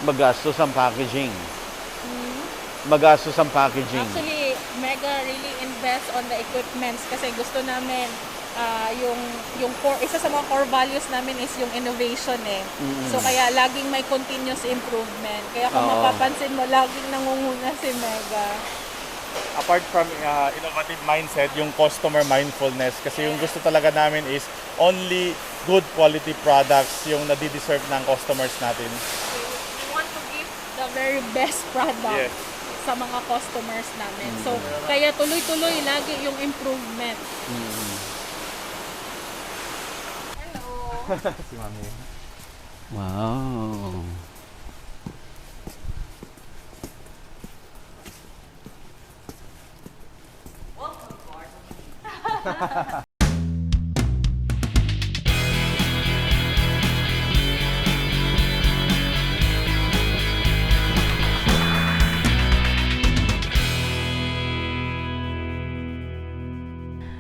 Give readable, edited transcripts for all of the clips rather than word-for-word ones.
Magastos ang packaging. Hmm. Magastos ang packaging. Actually, Mega really invests on the equipments kasi gusto namin yung core, isa sa mga core values namin is yung innovation eh. So kaya laging may continuous improvement. Kaya kung mapapansin mo, laging nangunguna si Mega. Apart from innovative mindset, yung customer mindfulness. Kasi yung gusto talaga namin is only good quality products yung nadideserve ng customers natin. We want to give the very best product sa mga customers namin. So kaya tuloy-tuloy lagi yung improvement. Si Mami. Wow.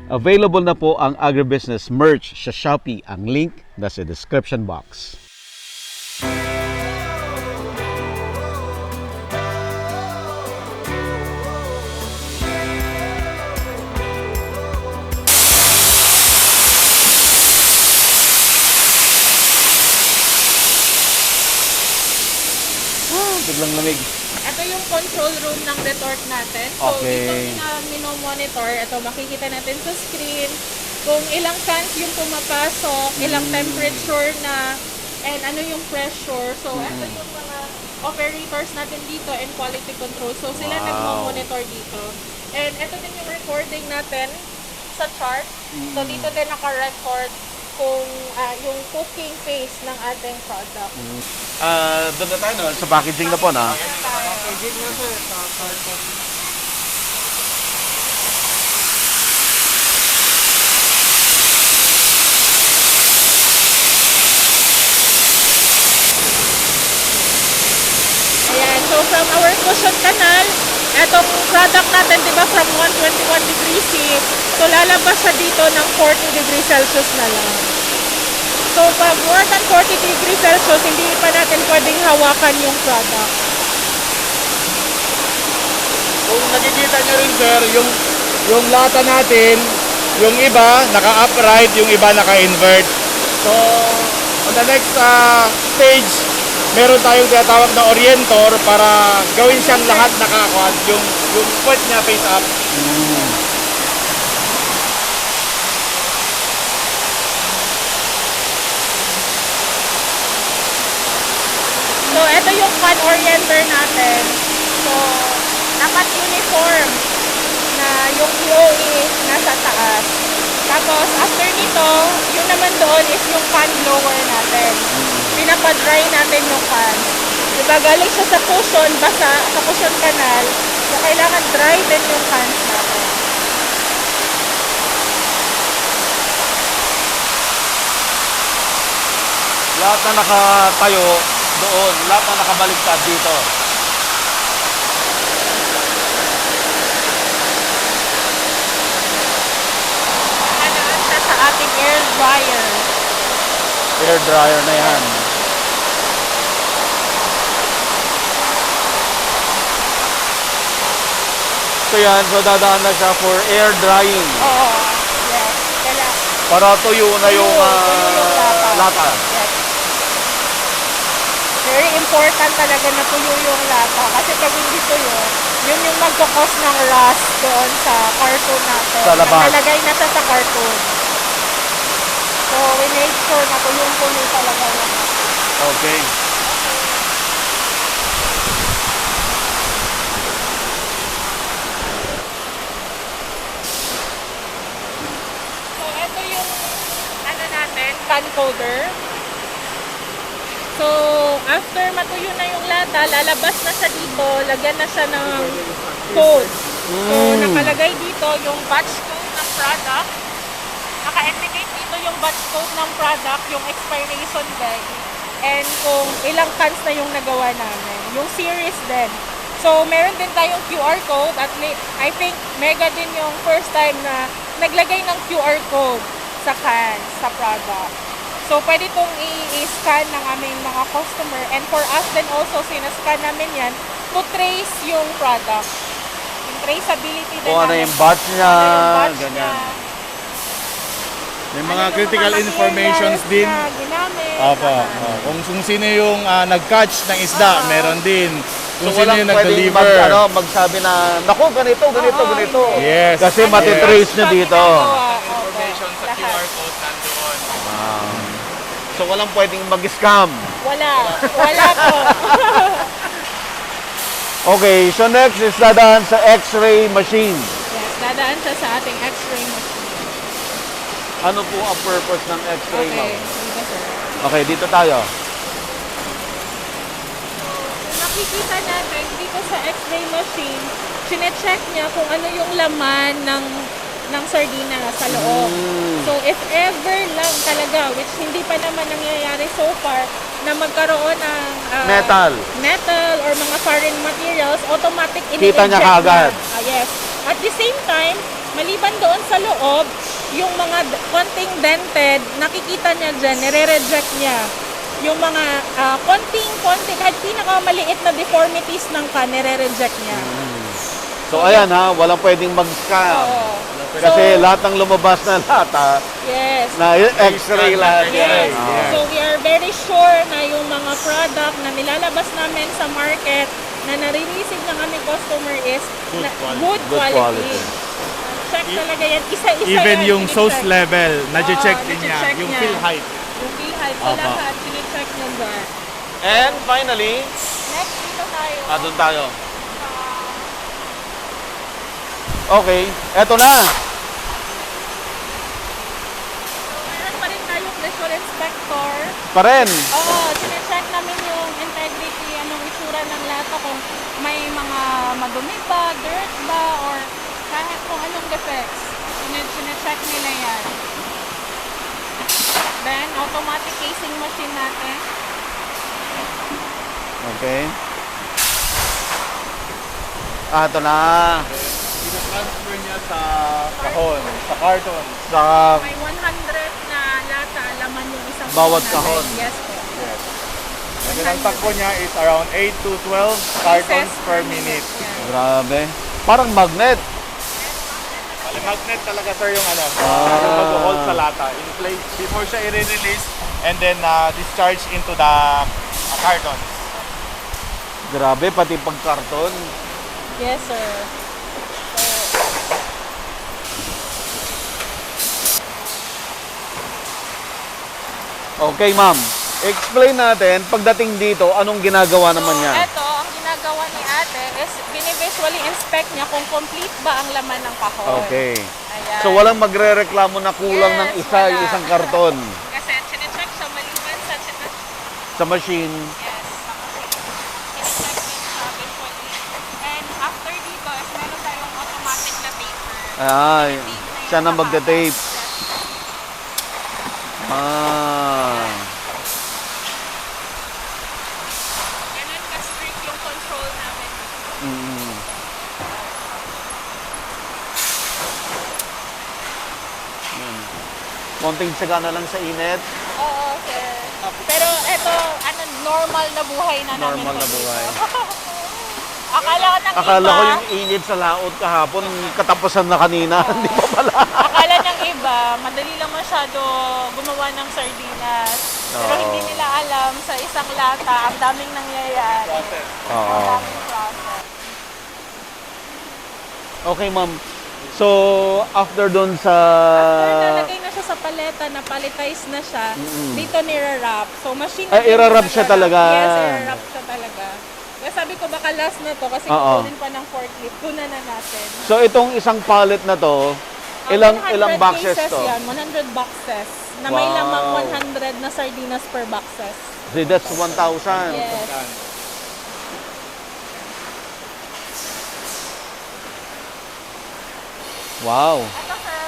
Available na po ang agribusiness merch sa Shopee. Ang link nasa description box. Biglang lamig. Ito yung control room ng resort natin. So, Okay. dito minomonitor. Ito, makikita natin sa screen kung ilang cans yung pumapasok, ilang temperature na, and ano yung pressure. So, ito yung mga operators natin dito and quality control. So, sila nagmo-monitor dito. And ito din yung recording natin sa chart. So, dito din naka-record kung yung cooking phase ng ating product. Doon na tayo no? Sa packaging na po na. Packaging na sir, sa carton. Ayan, so from our cushion canal, etong product natin, di ba, from 121 degrees C, so lalabas siya dito ng 40 degrees Celsius na lang. So pag more than 40 degrees Celsius, hindi pa natin pwedeng hawakan yung product. Kung nakikita nyo rin sir, yung lata natin, yung iba naka-upright, yung iba naka-invert. So, on the next stage, meron tayong tinatawag na orientor para gawin siyang lahat nakakuha. Yung point niya face up. So ito yung fan orienter natin. So dapat uniform na yung POE nasa taas. Tapos after nito, yun naman doon is yung fan blower natin. Pinapadry natin yung fan. Diba galing siya sa cushion, basa, sa cushion canal, so kailangan dry din yung fans natin. Lahat na nakatayo doon, lahat na nakabaliktad dito. Ano siya sa ating air dryer. Air dryer na yan. So yan, so dadaan na siya for air drying. Oo, yes. Kailangan. Para tuyo na yung Tuyo yung lata. Yes. Very important talaga na tuyo yung lata. Kasi pag hindi tuyo, yun yung magkakos ng rust doon sa carton natin. Sa labas. Nalagay na siya sa carton. So, we made sure na tuyong-tuyo talaga lahat. Okay. So, ito yung ano natin, can coder. So, after matuyo na yung lata, lalabas na siya dito, lagyan na siya ng code. So, nakalagay dito yung batch code ng product. Naka-indicate dito yung batch code ng product, yung expiration date, and kung ilang cans na yung nagawa namin. Yung series din. So, meron din tayong QR code. At I think Mega din yung first time na naglagay ng QR code sa cans, sa product. So, pwede itong i-scan ng aming mga customer. And for us then also, sinascan namin yan to trace yung product. Yung traceability din Kung ano namin. yung batch niya, Ano yung batch ganyan. niya. May Ano mga yung critical mga informations materials din. na ginamit. Opo. lahat. Kung sino yung nag-catch ng isda, meron din. Kung So sino walang yung pwedeng nag-deliver. magsabi na, naku, ganito, Oo, ganito. hindi. Yes. Kasi Ano matitrace yung nyo batch dito. na ginagawa? Opo, Information sa lahat. QR code nandoon. So walang pwedeng mag-scam. Wala. Wala po. Okay, so next is dadaan sa X-ray machine. Yes, dadaan siya sa ating x-ray machine. Ano po ang purpose ng X-ray, Okay, ma'am? sige sir. Okay, dito tayo. Kung nakikita natin dito sa x-ray machine, sinecheck niya kung ano yung laman ng sardina sa loob. So if ever lang talaga, which hindi pa naman nangyayari so far, na magkaroon ng metal or mga foreign materials, automatic Kita niya kaagad. Yes. At the same time, maliban doon sa loob, yung mga konting dented, nakikita niya dyan, nire-reject niya. Yung mga konting, kahit pinakamaliit na deformities ng can, nire-reject niya. So ayan ha, walang pwedeng mag-scam. Oo. Kasi lahat ng lumabas na lata, Yes. na X-ray lahat yan. Yes. Ah. So we are very sure na yung mga product na nilalabas namin sa market na nare-receive ng aming customer is Good quality. good Good quality. quality. Check talaga yan. Isa-isa Even yan, yung sauce sine-check. level, nadje-check Oo, din niya. nadje-check Yung niya. fill height. Yung fill height. So Opo. lahat, sine-check niya dyan. And finally, Next, dito tayo. doon tayo. Okay, eto na. So, meron pa rin tayong pressure inspector. Pa rin. Oo, sinecheck namin yung integrity, anong itsura ng lata, kung may mga madumi ba, dirt ba, or kahit kung anong defects. Sinecheck nila yan. Then, automatic casing machine natin. Okay. Ito na. Ina-transfer niya sa kahon, sa carton. Sa May 100 na lata, laman yung isang Bawat natin. kahon. Yes po. And then ang takbo niya is around 8 to 12 cartons Pieces per minute. Yes. grabe. Parang magnet. Bali, magnet talaga sir yung yung mag-hold sa lata in place before siya i-release and then discharge into the carton. Grabe, pati pagkarton. Yes, sir. Okay, ma'am. Explain natin, pagdating dito, anong ginagawa naman niya? Ito, ang ginagawa ni ate is binivisually inspect niya kung complete ba ang laman ng kahon. Okay. Ayan. So walang magre-reklamo na kulang ng Yes, isa, wala. yung isang karton Kasi sinecheck siya maliban sa sa machine. yes, sa machine. Sinecheck din siya visually. And after dito is meron tayong automatic na taper. Ay, Tape siya na yung magte-tape. nakaka- Ah. Ganun ka-strict yung control namin. Mm. Yan. Konting tsaga na lang sa init. Oo, sir. Pero ito, normal na buhay na namin. Normal na po buhay. dito. Akala ko ng Akala iba, ko yung init sa laot kahapon, katapusan na kanina. Hindi pa pala. akala ng iba, madali lang masyado gumawa ng sardinas. Pero Oo. hindi nila alam sa isang lata, ang daming nangyayari. Ang Oo. daming process. Okay, ma'am. So, after doon sa... Nalagay na siya sa paleta, napalitize na siya. Dito nira-wrap. So, machine Ay, din ira-wrap siya talaga. Yes, ira-wrap siya talaga. Kaya sabi ko baka last na to kasi Oo. kukunin pa ng forklift. Kunan na natin. So, itong isang pallet na to, ilang 100 boxes cases to? Yan, 100 boxes. Na may Wow. lamang 100 na sardinas per boxes. So, that's 1,000. Yes. Wow. Ito sir.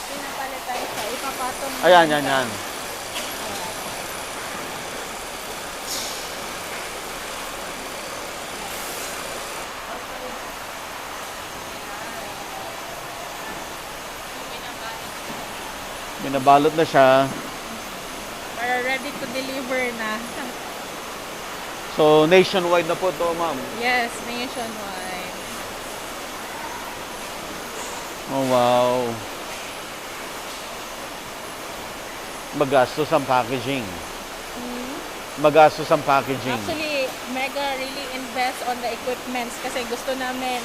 Pinapalitan siya. Ipapatong. Ayan, yan, yan. Binabalot na siya. Para ready to deliver na. So, nationwide na po to, ma'am. Yes, nationwide. Oh, wow. Magastos ang packaging. Magastos ang packaging. Actually, Mega really invest on the equipments kasi gusto namin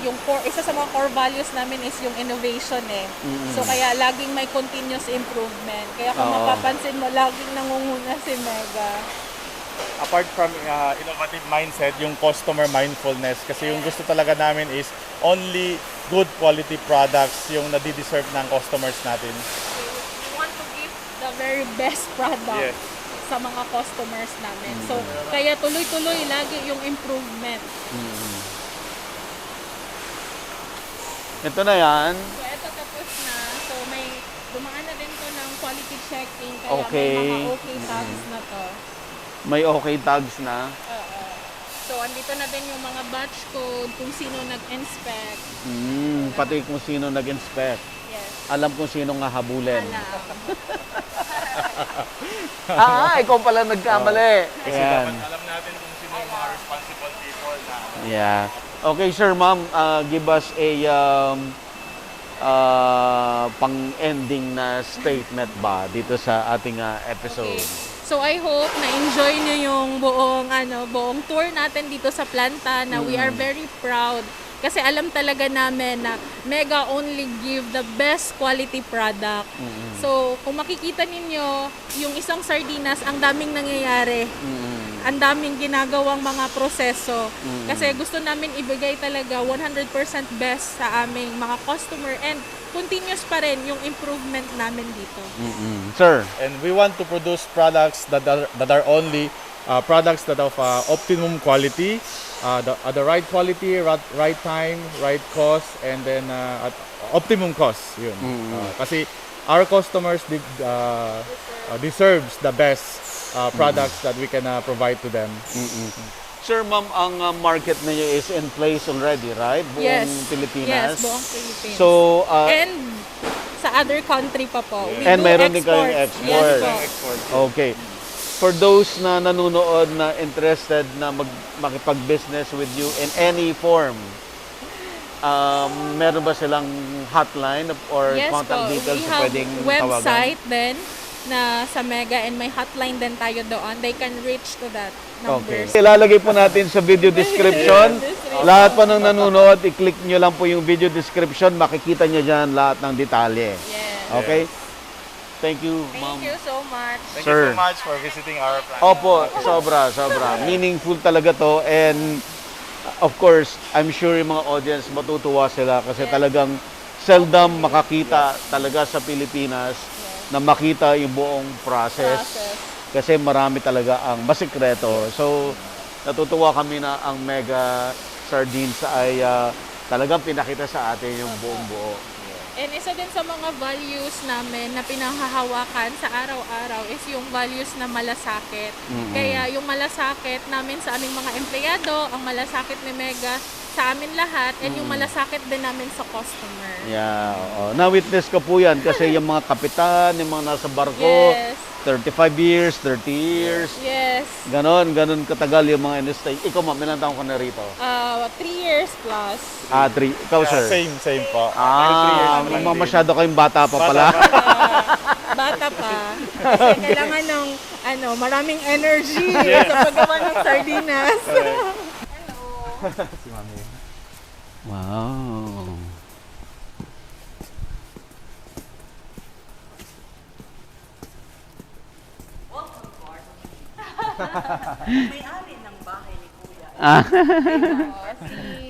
yung core, isa sa mga core values namin is yung innovation eh. So kaya laging may continuous improvement. Kaya kung Oo. mapapansin mo, laging nangunguna si Mega. Apart from innovative mindset, yung customer mindfulness. Kasi yung gusto talaga namin is only good quality products yung nadideserve ng customers natin. We want to give the very best product Yes. sa mga customers namin. So kaya tuloy-tuloy lagi yung improvement. Ito na yan. So ito tapos na. So may dumaan na din to ng quality checking kaya Okay. may mga okay tags na to. May okay tags na. Oo. So andito na din yung mga batch code kung sino nag-inspect. Pati kung sino nag-inspect. Yes. Alam kung sino nga habulin. Alam. Ikaw pala nagkamali. Kasi Ayan. dapat alam natin kung sino yung mga responsible people na Yeah. Okay, sir, ma'am, give us a pang-ending na statement ba dito sa ating episode. Okay. So I hope na enjoy niyo yung buong tour natin dito sa planta na we are very proud kasi alam talaga namin na Mega only give the best quality product. So kung makikita ninyo yung isang sardinas, ang daming nangyayari. Ang daming ginagawang mga proseso. Kasi gusto namin ibigay talaga 100% best sa aming mga customer and continuous pa rin yung improvement namin dito. Sir, and we want to produce products that are only products that of optimum quality, at the right quality, right time, right cost, and then at optimum cost. Yun. Kasi our customers deserves the best products that we can provide to them. sir, ma'am, ang market niyo is in place already, right? Buong Yes. Pilipinas. Yes, buong Philippines. So, and sa other country pa po. We And do mayroon din kayong export. export. Yes po. Okay. For those na nanonood na interested na makipag-business with you in any form, meron ba silang hotline or Yes contact po. details We na have pwedeng website tawagan? din na sa Mega and may hotline din tayo doon. They can reach to that Okay. numbers. Ilalagay po natin sa video description. Lahat pa nung nanonood, i-click nyo lang po yung video description. Makikita nyo dyan lahat ng detalye. Yes. Okay? Thank you, ma'am. Thank you so much. Thank Sir. you so much for visiting our plant. Opo, sobra. Meaningful talaga to. And of course, I'm sure yung mga audience matutuwa sila kasi talagang seldom makakita talaga sa Pilipinas na makita yung buong process. Kasi marami talaga ang masikreto. So, natutuwa kami na ang Mega Sardines ay talagang pinakita sa atin yung buong buo. And isa din sa mga values namin na pinanghahawakan sa araw-araw is yung values na malasakit. Kaya yung malasakit namin sa aming mga empleyado, ang malasakit ni Mega sa amin lahat, and yung malasakit din namin sa customer. Yeah, oo. Na-witness ko po yan kasi yung mga kapitan, yung mga nasa barko, Yes. 35 years, 30 years, Yes. ganon katagal yung mga industry. Ikaw, ma'am, ilang taong ka na rito? 3 years plus. 3. Ikaw, sir? Same po. Masyado kayong bata pa pala. Bata pa. Kasi kailangan ng maraming energy sa paggawa ng sardinas. Hello. Si Mami. Wow. May-ari ng bahay ni Kuya.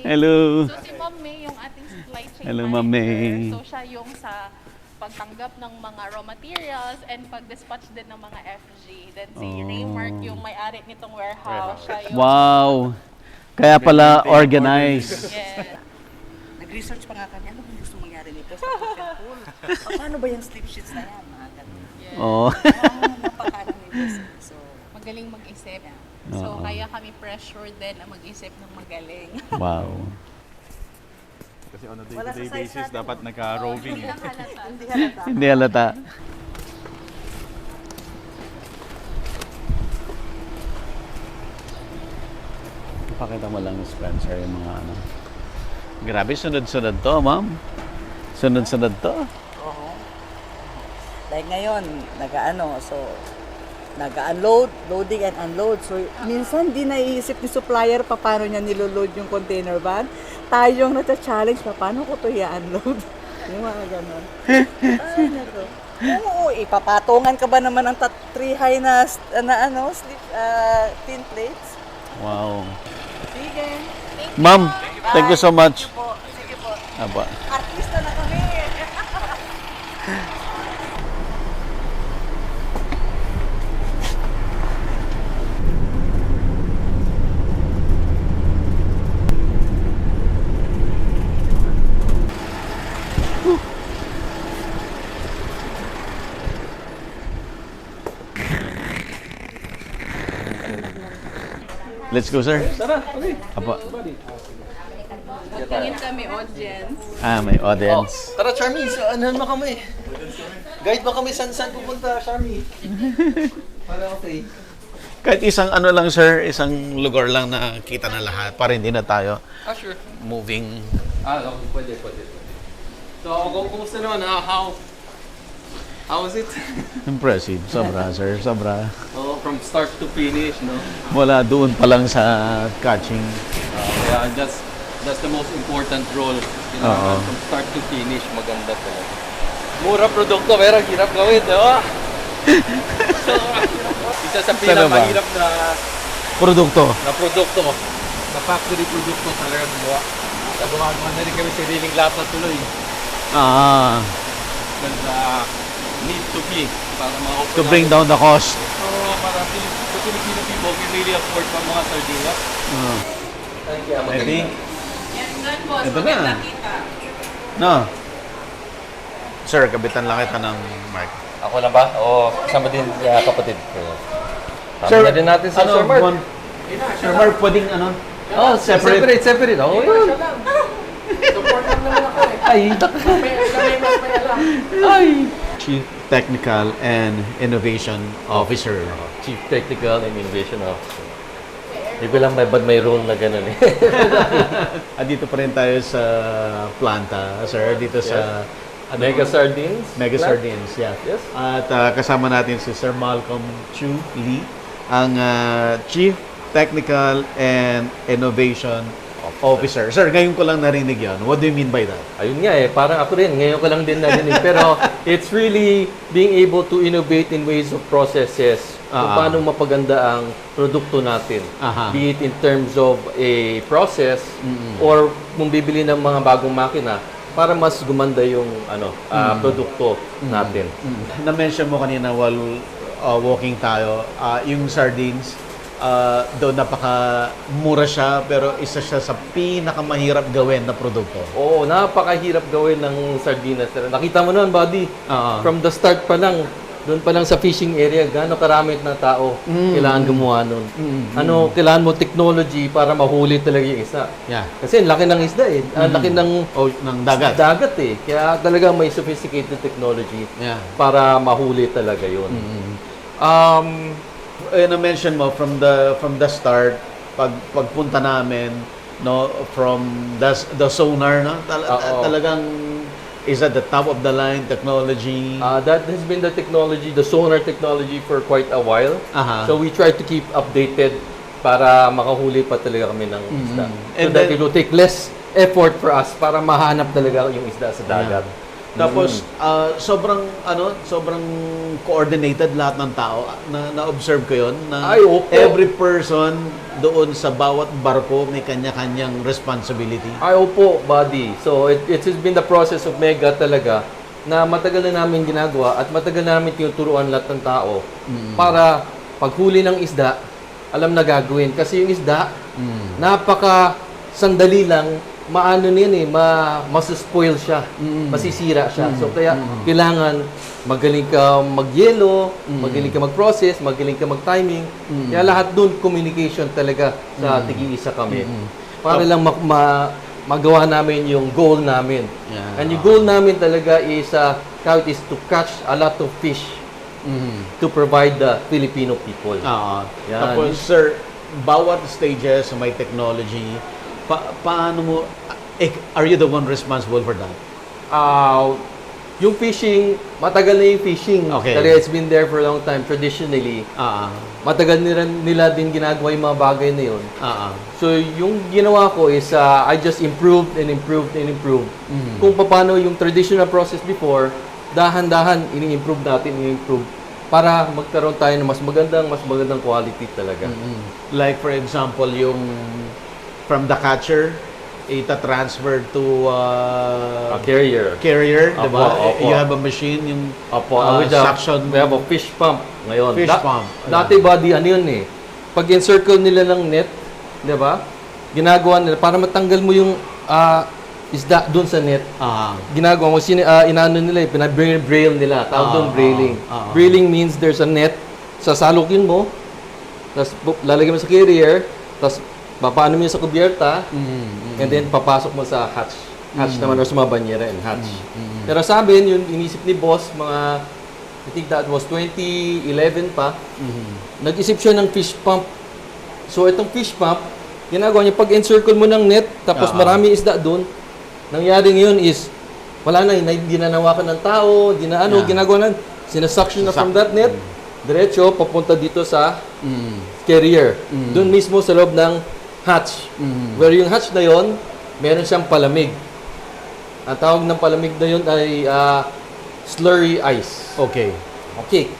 Hello. So si Ma'am May yung ating supply chain Hello, manager. Ma'am May. So siya yung sa pagtanggap ng mga raw materials and pag-dispatch din ng mga FG. Then si Raymark yung may-ari nitong warehouse. Siya yung Wow. Kaya pala organized. yes. Nag-research pa nga kami, ano bang gusto mangyari nito sa open pool? Paano ba yung slip sheets na yan? Mga ganun. yes. Oh. Napakalang nito. So, Magaling mag-isip. So kaya kami pressure din na mag-isip ng magaling. Wow. Kasi on a Wala sa day-to-day size basis, natin, dapat naka-roving. Hindi lang halata. Hindi halata. Hindi halata. Pakita mo lang, Spencer, yung mga ano. Grabe, sunod-sunod to, ma'am. Sunod-sunod to. Oo. Like ngayon, nag-unload, loading and unload. So, minsan di naiisip ni supplier pa paano niya niloload yung container van. Tayo yung nata-challenge pa, paano ko to i-unload? Yung mga ganon. Ay, nako. Oo, ipapatungan ka ba naman ang 3 high na tin plates? Wow. Sige. Ma'am, thank you so much. Po. Sige po. Aba. Artista na kami. Let's go, sir. Tara, okay. Apa. Tingin kami audience. May audience. Tara, Charmy, anuhan mo kami. Guide mo kami saan pupunta, Charmy. Para okay. Kahit isang ano lang, sir, isang lugar lang na kita na lahat para hindi na tayo Sure. moving. Okay, pwede. So, kumusta naman? How was it? Impressive. Sobra, sir. Sobra. Oh, from start to finish, no? Mula doon pa lang sa catching. Yeah, that's the most important role. You know, Oo. from start to finish, maganda talaga. Mura produkto, pero hirap gawin, di ba? So, isa sa Sana ba? pinakamahirap na Produkto. produkto, na factory produkto talaga gumawa. Sa gumagawa na rin kami sariling lata tuloy. Ah, Because need to be para ma-offer to bring down the cost. So, para sa Filipino people can really afford pa mga sardinas. I think. Yan doon, boss. Ito na. Maganda kita. No. Sir, kabitan lang kita ng mic. Ako lang ba? O kasama din kapatid ko. Sir, na din natin sa Sir Mark. Sir Mark, pwedeng ano? Oh, separate. Oh, yun. Ay. Chief Technical and Innovation Officer. Chief Technical and Innovation Officer. Hindi ko lang may role na gano'n eh. Dito pa rin tayo sa planta, sir. Dito sa Mega Sardines. Mega Sardines, yeah. Yes. At kasama natin si Sir Malcolm Chu Lee, ang Chief Technical and Innovation Officer. Sir, ngayon ko lang narinig yan. What do you mean by that? Ayun nga eh, parang ako rin, ngayon ko lang din narinig. Pero it's really being able to innovate in ways of processes. Kung paano mapaganda ang produkto natin. Aha. Be it in terms of a process or kung bibili ng mga bagong makina para mas gumanda yung produkto natin. Na-mention mo kanina while walking tayo, yung sardines, doon napaka-mura siya pero isa siya sa pinakamahirap gawin na produkto. Oo, napakahirap gawin ng sardinas. Nakita mo naman, buddy, from the start pa lang, doon pa lang sa fishing area, gaano karami na tao kailangan gumawa nun. Ano, kailangan mo technology para mahuli talaga yung isa. Yeah. Kasi ang laki ng isda eh. Ang laki ng Ng dagat. dagat eh. Kaya talaga may sophisticated technology Yeah. para mahuli talaga yun. Na-mention mo from the start, pagpunta namin, no, from the sonar, no, Oo. talagang is at the top of the line technology. That has been the technology, the sonar technology for quite a while. Aha. So we try to keep updated para makahuli pa talaga kami ng isda. So And that then- it will take less effort for us para mahanap talaga yung isda sa dagat. Tapos sobrang coordinated lahat ng tao. Na-observe ko 'yon na Ay, opo. every person doon sa bawat barko may kanya-kanyang responsibility. Ay, opo, buddy. So it has been the process of Mega talaga na matagal na namin ginagawa at matagal na namin tinuturuan lahat ng tao para paghuli ng isda, alam na gagawin. Kasi yung isda, napaka sandali lang, maano niyan eh, masaspoil siya, masisira siya. So kaya kailangan magaling ka mag-yelo, magaling ka mag-process, magaling ka mag-timing. Kaya lahat dun communication talaga sa tigi-isa kami. Para lang magawa namin yung goal namin. Yeah. And yung goal namin talaga is, is to catch a lot of fish to provide the Filipino people. Yan. Tapos, sir, bawat stages may technology. Paano mo, are you the one responsible for that? Yung fishing, matagal na yung fishing. Okay. Talaga it's been there for a long time. Traditionally, matagal nila din ginagawa yung mga bagay na yun. So, yung ginawa ko is, I just improved and improved and improved. Kung paano yung traditional process before, dahan-dahan, ini-improve natin, para magkaroon tayo ng mas magandang quality talaga. Like, for example, yung from the catcher, ita-transfer to A carrier. carrier, di ba? Opo. You have a machine, yung With the- suction. We have a fish pump ngayon. Fish pump. Dati buddy, ano yun eh. Pag encircle nila ng net, di ba? Ginagawa nila, para matanggal mo yung isda dun sa net. Ginagawa mo, inaano nila eh, pinabrail nila. Tawag doon brailing. Brailing means there's a net, sasalukin mo, tapos lalagyan mo sa carrier, tapos papaano mo yun sa kubyerta, and then papasok mo sa hatch. Hatch naman or sa mga banyera and hatch. Pero sa amin, yung inisip ni boss, I think that was 2011 pa, nag-isip siya ng fish pump. So itong fish pump, ginagawa niya, pag encircle mo ng net, tapos marami isda doon, nangyari ngayon is, wala na, hindi na nawakan ng tao, ginagawa na, sinasuction na from that net, diretso, papunta dito sa carrier. Doon mismo sa loob ng hatch. Where yung hatch na yon, meron siyang palamig. Ang tawag ng palamig na yon ay slurry ice. Okay. Okay.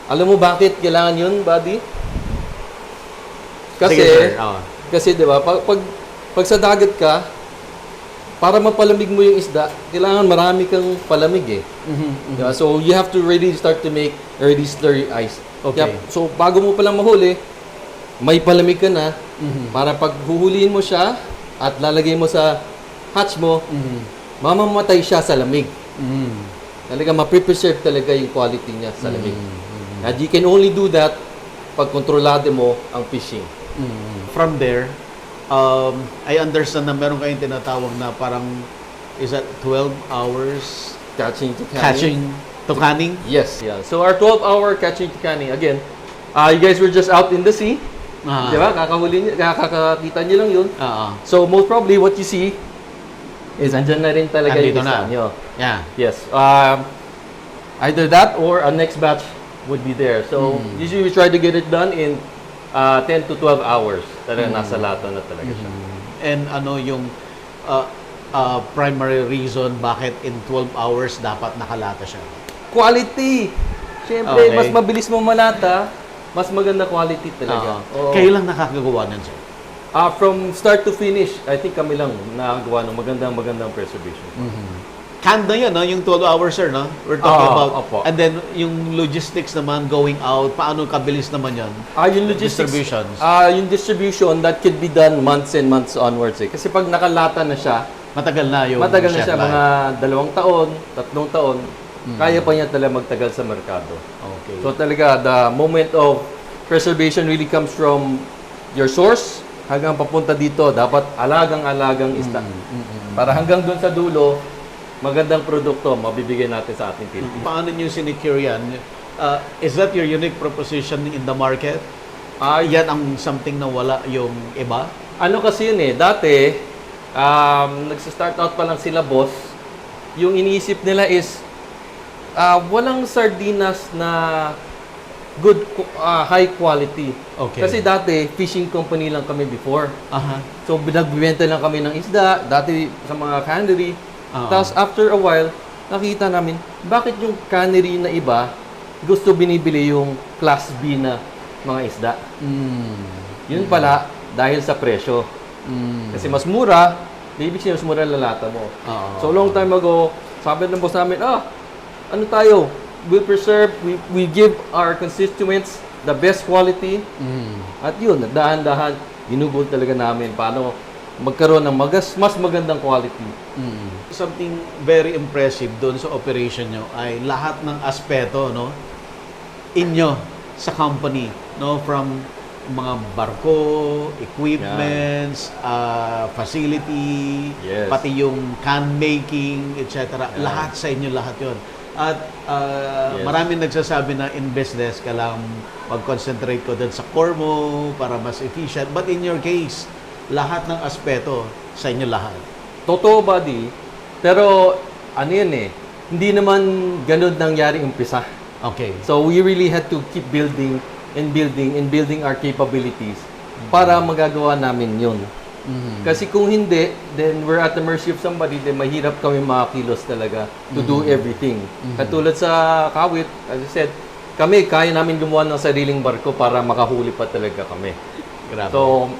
Alam mo bakit kailangan yun, buddy? Kasi, Sige, sir. kasi di ba, pag sa dagat ka, para mapalamig mo yung isda, kailangan marami kang palamig eh. Diba? So, you have to really start to make early slurry ice. Okay. So, bago mo palang mahuli, may palamig ka na, para pag huhulihin mo siya, at lalagay mo sa hatch mo, mamamatay siya sa lamig. Talaga, ma-preserve talaga yung quality niya sa lamig. And you can only do that pag kontrolado mo ang fishing. From there, I understand na meron kayong tinatawag na parang, is that 12 hours Catching to canning. catching to canning? Yes. Yeah. So our 12-hour catching to canning, again, you guys were just out in the sea. Di ba? Kakakita niyo lang yun. So most probably what you see is andyan na rin talaga Andito yung na. isda nyo. Yeah. Yes. Either that or a next batch would be there. So usually we try to get it done in 10 to 12 hours. Talaga nasa lata na talaga siya. And ano yung primary reason bakit in 12 hours dapat nakalata siya? Quality! Siyempre, Okay. mas mabilis mo malata, mas maganda quality talaga. Oo. Kayo lang nakakagawa nun, sir? From start to finish, I think kami lang nakagawa ng magandang preservation. Canned na yan, no? Yung 12 hours, sir, no? We're talking about. Opo. And then, yung logistics naman, going out, paano kabilis naman yan? Yung logistics, Distributions. yung distribution, that could be done months and months onwards. Eh. Kasi pag nakalata na siya, Matagal na yung matagal na chef siya, life. mga 2 taon, 3 taon, kaya pa niya talaga magtagal sa merkado. Okay. So talaga, the moment of preservation really comes from your source hanggang papunta dito. Dapat alagang-alagang isda. Para hanggang doon sa dulo, magandang produkto mabibigay natin sa ating Pilipinas. Paano nyo sinecure yan? Is that your unique proposition in the market? Yan ang something na wala yung iba? Ano kasi yun eh, dati, nagsa-start out pa lang sila boss, yung iniisip nila is, walang sardinas na good, high quality. Okay. Kasi dati, fishing company lang kami before. Aha. So, nagbibenta lang kami ng isda, dati sa mga cannery. Oo. Tapos, after a while, nakita namin, bakit yung cannery na iba, gusto binibili yung class B na mga isda. Yun pala, dahil sa presyo. Kasi mas mura, ibig sabihin mas mura lalata mo. Oo. So, long time ago, sabi ng boss namin, ano tayo? We preserve, we give our constituents the best quality. At yun, dahan-dahan, ginugol talaga namin paano magkaroon ng mas magandang quality. Something very impressive doon sa operation nyo ay lahat ng aspeto, no? Inyo sa company, no? From mga barko, equipments, facility, Yes. pati yung can making, etc. Lahat sa inyo, lahat yon. At Yes. maraming nagsasabi na in business, kailangan mag-concentrate ko dun sa core mo para mas efficient. But in your case, lahat ng aspeto sa inyo lahat. Totoo, buddy. Pero, ano yun eh, hindi naman ganun nangyari umpisa. Okay. So, we really had to keep building and building our capabilities para magagawa namin yun. Kasi kung hindi, then we're at the mercy of somebody, then mahirap kami makakilos talaga to do everything. Katulad sa Kawit, as I said, kami, kaya namin gumawa ng sariling barko para makahuli pa talaga kami. Grabe. So,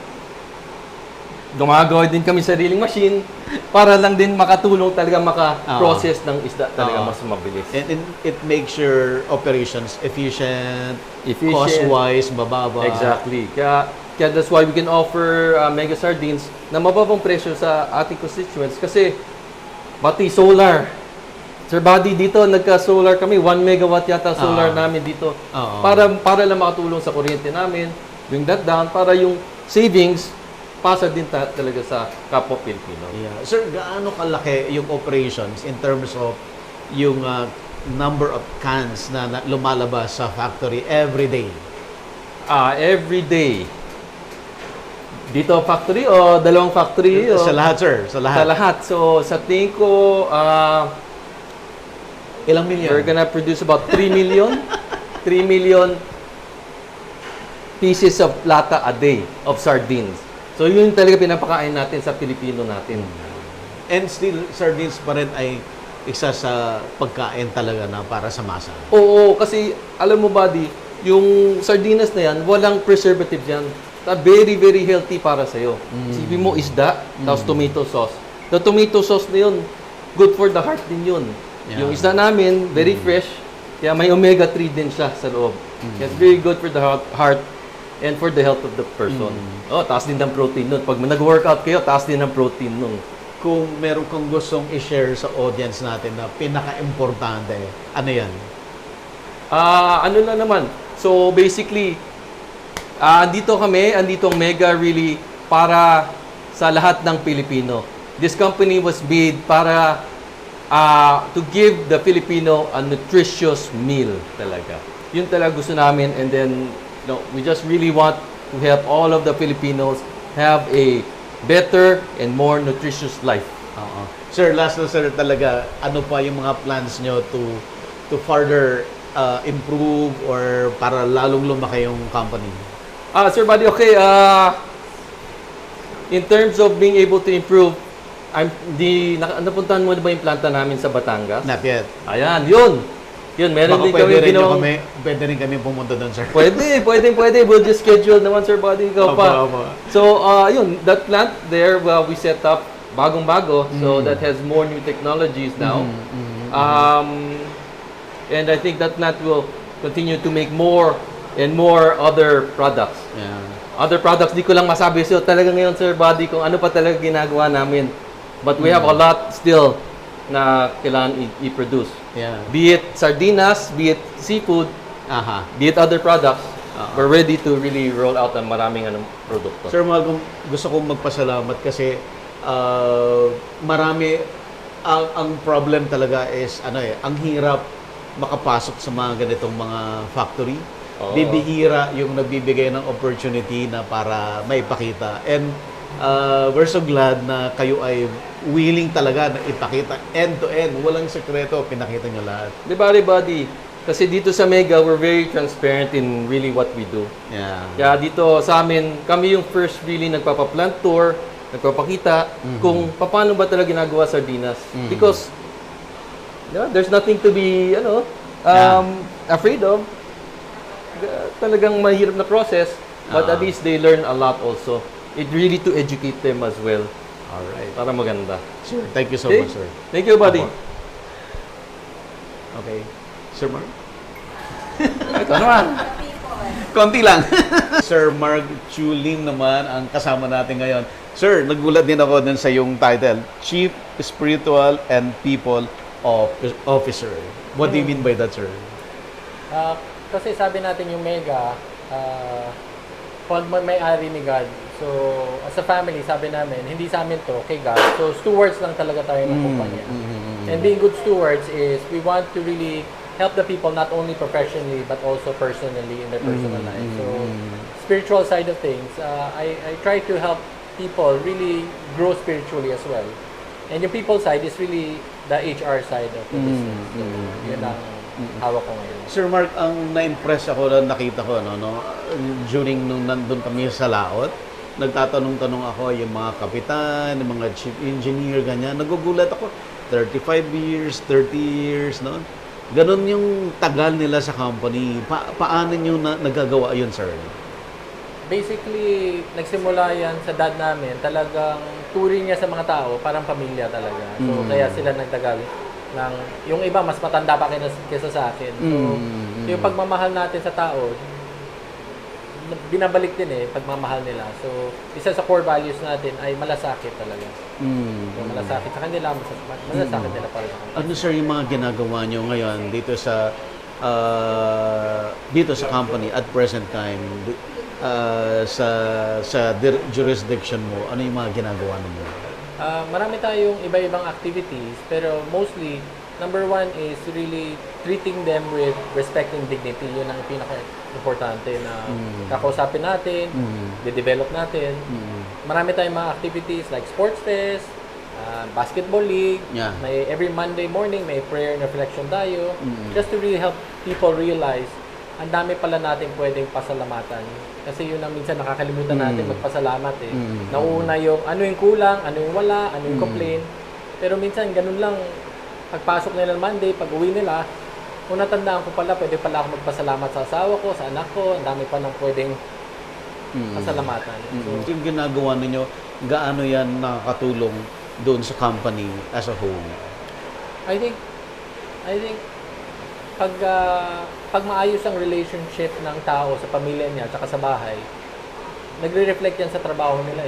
gumagawa din kami sariling machine para lang din makatulong talaga maka-process ng isda talaga mas mabilis. And it makes your operations efficient, Efficient. cost-wise, mababa. Exactly. Kaya that's why we can offer mega sardines na mababang presyo sa ating constituents kasi pati solar. Sir Buddy, dito nagka-solar kami, 1 megawatt yata solar namin dito. Oo. Para lang makatulong sa kuryente namin, bring that down para yung savings pasa din talaga sa kapwa Pilipino. Yeah. Sir, gaano kalaki yung operations in terms of yung number of cans na lumalabas sa factory every day? Every day. Dito factory o dalawang factory? Sa lahat, sir. Sa lahat. Sa lahat. So, sa tingin ko, Ilang milyon? we're gonna produce about 3 million. 3 million pieces of lata a day of sardines. So, yun talaga pinapakain natin sa Pilipino natin. And still, sardines pa rin ay isa sa pagkain talaga na para sa masa. Oo, kasi alam mo, buddy, yung sardinas na yan, walang preservatives yan. Very, very healthy para sa'yo. Isipin mo, isda, tapos tomato sauce. The tomato sauce na yun, good for the heart din yun. Yeah. Yung isda namin, very fresh, kaya may omega-3 din siya sa loob. Kaya it's very good for the heart and for the health of the person. Oh, taas din ng protein nun. Pag nag-workout kayo, taas din ng protein nun. Kung meron kang gustong i-share sa audience natin na pinaka-importante, ano yan? Ano na naman? So, basically, andito ang Mega really para sa lahat ng Pilipino. This company was made para to give the Filipino a nutritious meal talaga. Yun talaga gusto namin, and then we just really want to help all of the Filipinos have a better and more nutritious life. Oo. Sir, last na sir talaga, ano pa yung mga plans nyo to further improve or para lalong lumaki yung company? Sir Buddy, okay, in terms of being able to improve, napuntahan mo na ba yung planta namin sa Batangas? Not yet. Ayan, yun. Yun, meron din kami ginawang... Pwede rin kami pumunta doon, sir. Pwede. We'll just schedule naman, Sir Buddy. Ikaw pa. Opo. So, yun, that plant there, we set up bagong-bago. So, that has more new technologies now. And I think that plant will continue to make more and more other products. Yeah. Other products, di ko lang masabi. So, talaga ngayon, Sir Buddy, kung ano pa talaga ginagawa namin. But we have a lot still na kailangan i-produce. Yeah. Be it sardinas, be it seafood, Aha. be it other products, we're ready to really roll out ang maraming produkto. Sir Malcolm, gusto kong magpasalamat kasi marami ang problem talaga is ang hirap makapasok sa mga ganitong mga factory. Oo. Bibihira yung nagbibigay ng opportunity na para maipakita. And we're so glad na kayo ay willing talaga na ipakita end-to-end. Walang sekreto, pinakita nyo lahat. Di ba, everybody? Kasi dito sa Mega, we're very transparent in really what we do. Yeah. Kaya dito sa amin, kami yung first really nagpapa-plant tour, nagpapakita kung paano ba talaga ginagawa sardinas. Because there's nothing to be afraid of. Talagang mahirap na process, but at least they learn a lot also. It really to educate them as well. Alright. Para maganda. Sir, thank you so Okay? much, sir. Thank you, buddy. Okay. Sir Mark? Ito naman. Konti lang. Sir Mark Chulim naman ang kasama natin ngayon. Sir, nagulat din ako dun sa yung title, Chief Spiritual and People Officer. What do you mean by that, sir? Kasi sabi natin yung Mega, pag-may-ari ni God. So, as a family, sabi namin, hindi sa amin to, kay God. So, stewards lang talaga tayo ng kumpanya. And being good stewards is, we want to really help the people not only professionally, but also personally in their personal life. So, spiritual side of things, I try to help people really grow spiritually as well. And yung people side is really the HR side of the business. So, yun ang hawak ko ngayon. Sir Mark, ang na-impress ako na nakita ko, during nung nandun kami sa laot, nagtatanong-tanong ako yung mga kapitan, yung mga chief engineer, ganyan. Nagugulat ako, 35 years, 30 years, no? Ganon yung tagal nila sa company. Paano nyo nagagawa yun, sir? Basically, nagsimula yan sa dad namin. Talagang turing niya sa mga tao, parang pamilya talaga. So, kaya sila nagtagal. Yung iba, mas matanda pa kaysa sa akin. So, yung pagmamahal natin sa tao, binabalik din pagmamahal nila. So, isa sa core values natin ay malasakit talaga. So, malasakit sa kanila, malasakit nila para sa kanila. Ano, sir, yung mga ginagawa nyo ngayon dito sa company at present time, sa jurisdiction mo, ano yung mga ginagawa ninyo? Marami tayong iba-ibang activities, pero mostly, number one is really treating them with respect and dignity. Yun ang pinaka-importante na kakausapin natin, de-develop natin. Marami tayong mga activities like sports fest, basketball league, may every Monday morning may prayer and reflection tayo, just to really help people realize ang dami pala natin pwedeng pasalamatan. Kasi yun ang minsan nakakalimutan natin magpasalamat Nauuna yung ano yung kulang, ano yung wala, ano yung complain. Pero minsan ganun lang, pagpasok nila ng Monday, pag uwi nila, kung natandaan ko pala, pwede pala ako magpasalamat sa asawa ko, sa anak ko, ang dami pa nang pwedeng pasalamatan. So, Yung ginagawa ninyo, gaano yan nakakatulong doon sa company as a whole? I think pag maayos ang relationship ng tao sa pamilya niya at sa bahay, nagre-reflect yan sa trabaho nila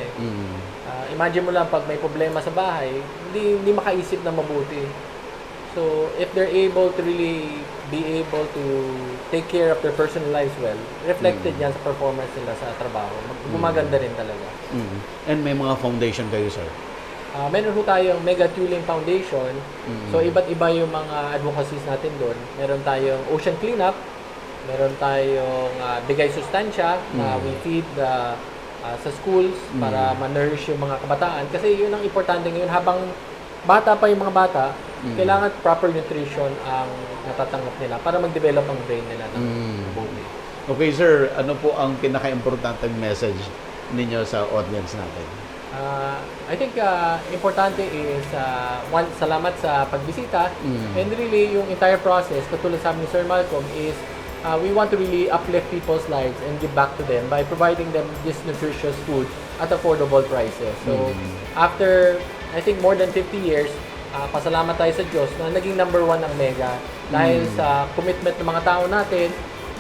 Imagine mo lang pag may problema sa bahay, hindi makaisip na mabuti. So, if they're able to really be able to take care of their personal lives well, reflected yan sa performance nila sa trabaho. Gumaganda rin talaga. And may mga foundation kayo, sir? Meron ho tayong Mega Tuling Foundation. So, iba't iba yung mga advocacies natin doon. Meron tayong Ocean Cleanup. Meron tayong Bigay Sustansya na we feed sa schools para ma-nourish yung mga kabataan. Kasi yun ang importante ngayon. Habang bata pa yung mga bata, kailangan proper nutrition ang natatanggap nila para mag-develop ang brain nila ng mabuti. Okay, sir. Ano po ang pinaka-importanteng message ninyo sa audience natin? I think importante is one, salamat sa pagbisita and really yung entire process, katulad sabi ni Sir Malcolm, is we want to really uplift people's lives and give back to them by providing them this nutritious food at affordable prices. So after I think more than 50 years, pasalamat tayo sa Diyos na naging number 1 ang Mega dahil sa commitment ng mga tao natin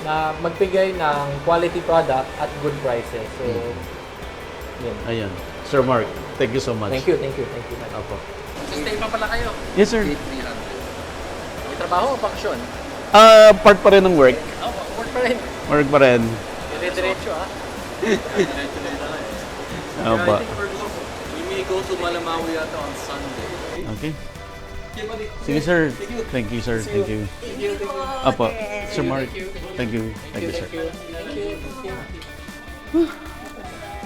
na magbigay ng quality product at good prices. So yun. Ayan. Sir Mark, thank you so much. Thank you. Opo. Stay pa pala kayo. Yes, sir. May trabaho o bakasyon? Part pa rin ng work. Work pa rin. Work pa rin. Dire-diretso Opo. We may go to Malamawi yata on Sunday. Okay. Sige, sir. Thank you, sir. Thank you. Opo. Sir Mark, thank you. Thank you, sir.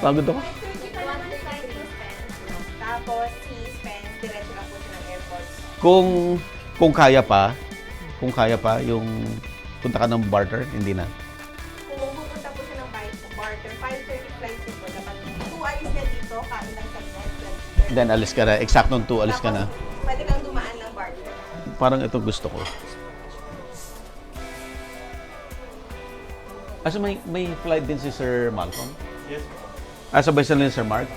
Pagod ako. Tapos si Spence, diretso na po siya ng airport. Kung kaya pa yung punta ka ng barter, hindi na. Kung pupunta po siya ng barter, 5:30 flight din po. Dapat 2 alis niya dito, kain lang sa net. Then alis ka na. Eksaktong 2 alis ka na. Pwede kang dumaan ng barter. Parang ito gusto ko. So may flight din si Sir Malcolm? Yes. Sabay sila ni Sir Mark?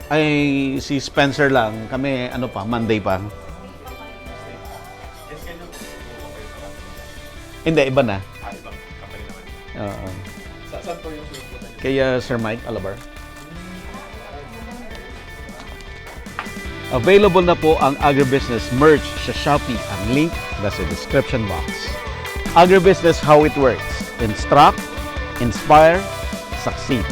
Ay, si Spencer lang. Kami, Monday pa. Hindi, iba na. Ibang company naman. Oo. Saan po yung susunod? Kaya Sir Mike Alabar. Available na po ang agribusiness merch sa Shopee. Ang link nasa description box. Agribusiness, how it works. Instruct, inspire, succeed.